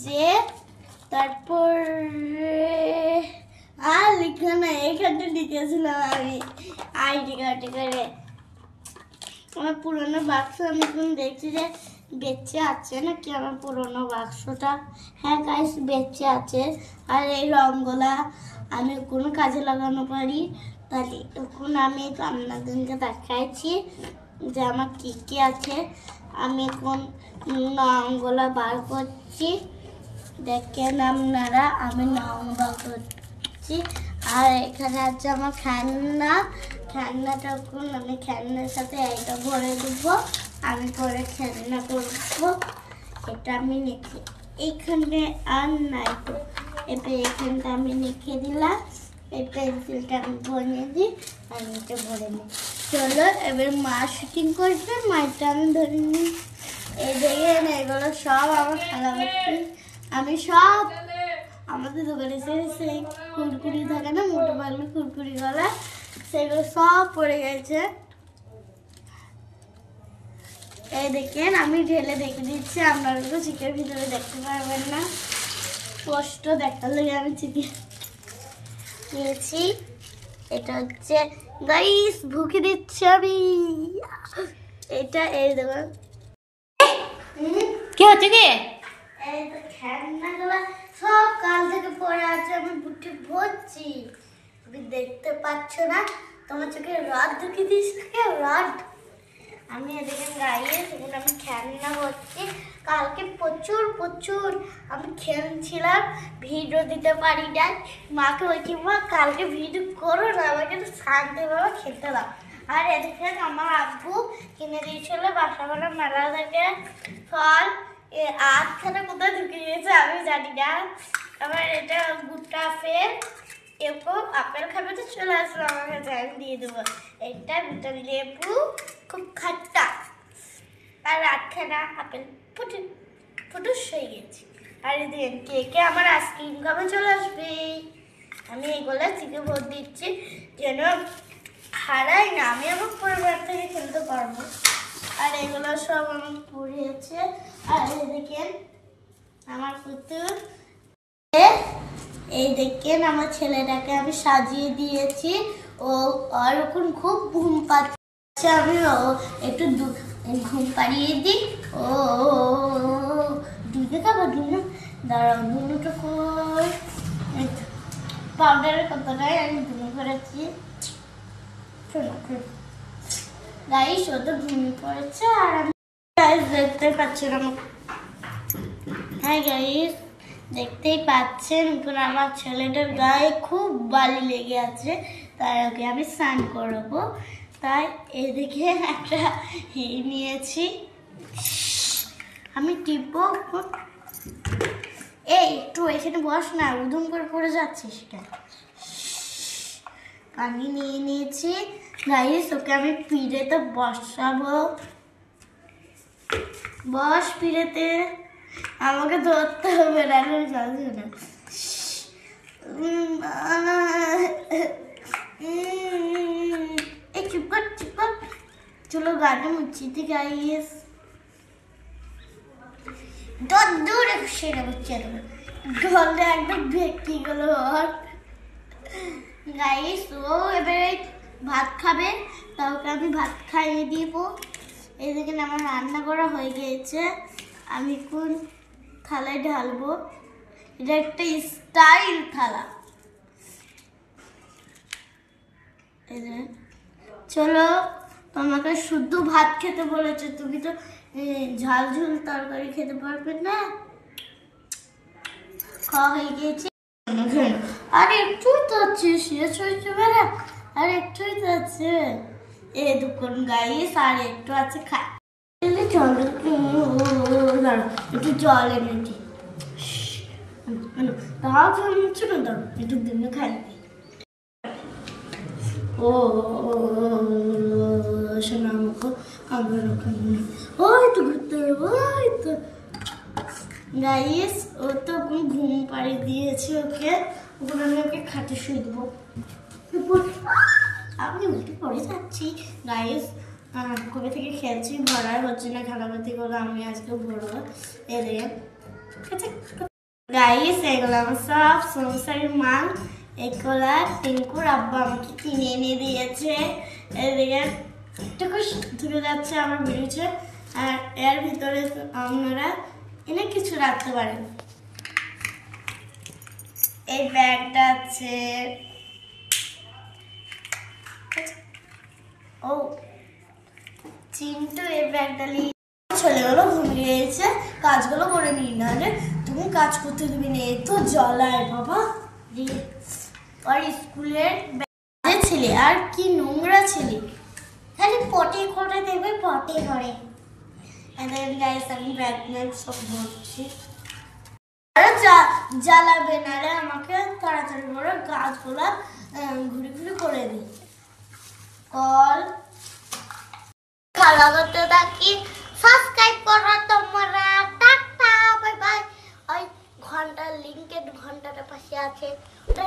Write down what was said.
যে তারপর আর লিখে না, এখানটা লিখেছিলাম আমি আইডি কার্ডে করে। আমার পুরোনো বাক্স আমি এখন দেখছি যে বেঁচে আছে নাকি আমার পুরোনো বাক্সটা। হ্যাঁ গাইস, বেঁচে আছে। আর এই রঙগুলা আমি কোনো কাজে লাগানো পারি, তাহলে এখন আমি আপনাদেরকে দেখাইছি যে আমার কী কী আছে। আমি এখন রঙগুলা বার করছি, দেখেন আপনারা আমি রঙ বার করছি। আর এখানে আছে আমার খেলনাটা এখন আমি খেলনার সাথে এইটা ভরে দেবো, আমি পরে খেলনা করবো। এটা আমি লিখে এইখানে আর নাই তো, এবার এখানটা আমি লিখে দিলাম, এই পেন্সিলটা আমি বনিয়ে দিই আর এটা ভরে নিই। চলো এবার মা শুটিং করবে, মাইটা আমি ধরে নিই। এই দেখেন এগুলো সব আমার খেলা হচ্ছে। আমি সব আমাদের দোকানে সেই কুরকুরি থাকে না, মোটো পাগলি কুরকুরি গলা, সেগুলো সব পড়ে গেছে। এই দেখেন আমি ঢেলে দেখে দিচ্ছি, আপনারা তো চিকের ভিতরে দেখতে পারবেন না, কষ্ট দেখার লেগে আমি চিকেন নিয়েছি। এটা হচ্ছে গাইস, ভুকে দিচ্ছি আমি। এটা এই দেখুন কি হচ্ছে কি, এই তো খেলনাগুলো সব কাল থেকে পড়ে আছে, আমি বুটে ভরছি, তুমি দেখতে পাচ্ছ না, তোমার চোখে রড ঢুকিয়ে দিস রড। আমি এদিকে গাইয়ে সেখানে আমি খেলনা করছি। কালকে প্রচুর আমি খেলছিলাম, ভিডিও দিতে পারি না। মাকে বলছি মা কালকে ভিডিও করো না, আমাকে একটু শান্তিভাবে খেতে দাও। আর এদিকে আমার আব্বু কিনে দিয়েছিল বাসাবাড়া মেলা থেকে ফল, আটখানা কোথায় ঢুকে গিয়েছে আমি জানি না। আবার এটা ভুট্টা আপেল, এরকম আপেল খাবে তো চলে আসলো আমার কাছে, আমি দিয়ে দেবো। এটা ভিটামিন লেবু, খুব খাট্টা। আর আটখানা আপেল ফুটুস হয়ে গেছে। আর এদিকে কেকে আমার আইসক্রিম খাবে চলে আসবে। আমি এগুলো চিকে ভোট দিচ্ছি যেন হারাই না, আমি আমার পরিবার থেকে খেলতে পারবো। আর এগুলো সব আমার পড়িয়েছে। আর এদিকে আমার পুতুল, এই দেখেন আমার ছেলেটাকে আমি সাজিয়ে দিয়েছি, ও আর এখন খুব ঘুম পাচ্ছে, আমি একটু ঘুম পাড়িয়ে দিই। ও দুধে খাবো, দুধ দাঁড়াও, দুধটা কই, পাউডারের কতটাই আমি ধুয়ে করেছি। শোনো গাইস, ও তো ঘুমিয়ে পড়েছে আর আমি গাইস দেখতে পাচ্ছি না। হ্যাঁ গাইস, দেখতেই পাচ্ছেন এখন আমার ছেলেটার গায়ে খুব বালি লেগে আছে, তাই ওকে আমি স্নান করাবো। তাই এদিকে একটা নিয়েছি, আমি টিপবো। এই একটু এখানে বস না, উদুম করে পড়ে যাচ্ছে সেটা। পানি নিয়ে নিয়েছি গাইস, ওকে আমি পিড়েতে বসাবো। বস পিড়েতে, আমাকে ধরতে হবে না, যাবে না। এই চুপ কর। চলো গানে মুচ্ছি থেকে গাইস, দূরে সেরে হচ্ছে গলে একদম ভেটকি গেল। গাইস ও এবারে ভাত খাবে, তা ওকে আমি ভাত খাইয়ে দিব। এদিকে আমার রান্না করা হয়ে গিয়েছে, আমি কোন থালায় ঢালবো। এটা একটা স্টাইল থালা। চলো, তোমাকে শুধু ভাত খেতে বলেছে, তুমি তো ঝাল ঝুল তরকারি খেতে পারবে না। খাওয়া হয়ে গিয়েছে, আর একটুই তো আছে, শেষ হয়েছে বেড়া, আর একটুই তো আছে। এ দুপুর গাইস, আর একটু আছে, খাই চল একটু জল এনে দি। তাও হচ্ছে না, ধরো একটু দিনে খাই। ও শোনা মুখো আমার ওখানে, ওই তো ঘুরতে হবে, ওই তো গাইস। ও তো ঘুম পাড়িয়ে দিয়েছে ওকে, ওখানে আমি ওকে খাটে শুয়ে দেবো। আমি উঠে পড়ে যাচ্ছি গাইস, কবে থেকে খেলছি, ভরার হচ্ছে না খেলাপাতি করে, আমি আজকে ভরবো। এদের গাইস এগুলো আমার সব সংসারের মাল। এগুলা টিঙ্কুর আব্বা আমাকে কিনে এনে দিয়েছে। এদিকে একটু ধুয়ে যাচ্ছে আমার বেরিয়েছে। আর এর ভিতরে আপনারা এনে কিছু রাখতে পারেন। এই ব্যাগটা আছে। ও চিন্টু এই ব্যাগটা নিয়ে ছেলেগুলো ঘুমিয়ে গেছে, কাজগুলো করে নিই, নাহলে তুমি কাজ করতে দিবি না। এত জ্বলায় বাবা। আর স্কুলের ছেলে আর কি নোংরা ছেলে, খালি পটে করে দেবে, পটে করে। গাইস আমি ব্যাগ ম্যাগ সব ভরছি। জ্বালাবে, নাহলে আমাকে তাড়াতাড়ি করে কাজগুলো ঘুরে ঘুরে করে দিই। কল খেলা করতে থাকি। সাবস্ক্রাইব করো তোমরা। Tata bye bye. ওই ঘন্টার লিংকের ঘন্টাটা পাশে আছে, ওটা